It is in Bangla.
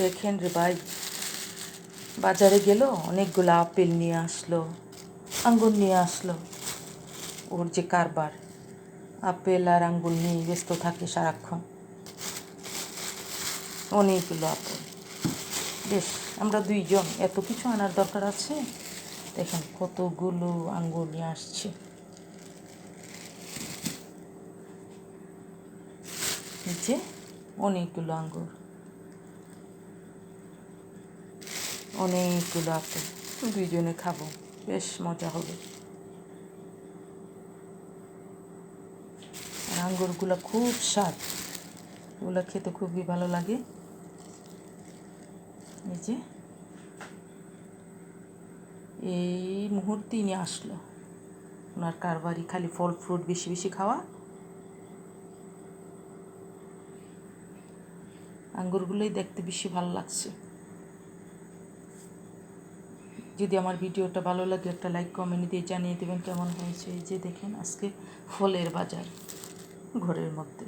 দেখেন রে ভাই, বাজারে গেল, অনেকগুলো আপেল নিয়ে আসলো, আঙ্গুর নিয়ে আসলো। ওর যে কারবার, আপেল আর আঙ্গুর নিয়ে ব্যস্ত থাকে সারাক্ষণ। অনেকগুলো আপেল, বেশ আমরা দুইজন, এত কিছু আনার দরকার আছে? দেখেন কতগুলো আঙ্গুর নিয়ে আসছে। নিচে অনেকগুলো আঙ্গুর, অনেকগুলো আপেল, দুইজনে খাবো, বেশ মজা হবে। আর আঙ্গুরগুলো খুব স্বাদ, ওগুলো খেতে খুবই ভালো লাগে। এই যে এই মুহূর্তেই নিয়ে আসলো। ওনার কারবারই খালি ফল ফ্রুট বেশি বেশি খাওয়া। আঙ্গুরগুলোই দেখতে বেশি ভালো লাগছে। যদি আমার ভিডিওটা ভালো লাগে একটা লাইক কমেন্ট দিয়ে জানিয়ে দেবেন কেমন হয়েছে। এই যে দেখেন আজকে ফলের বাজার ঘরের মধ্যে।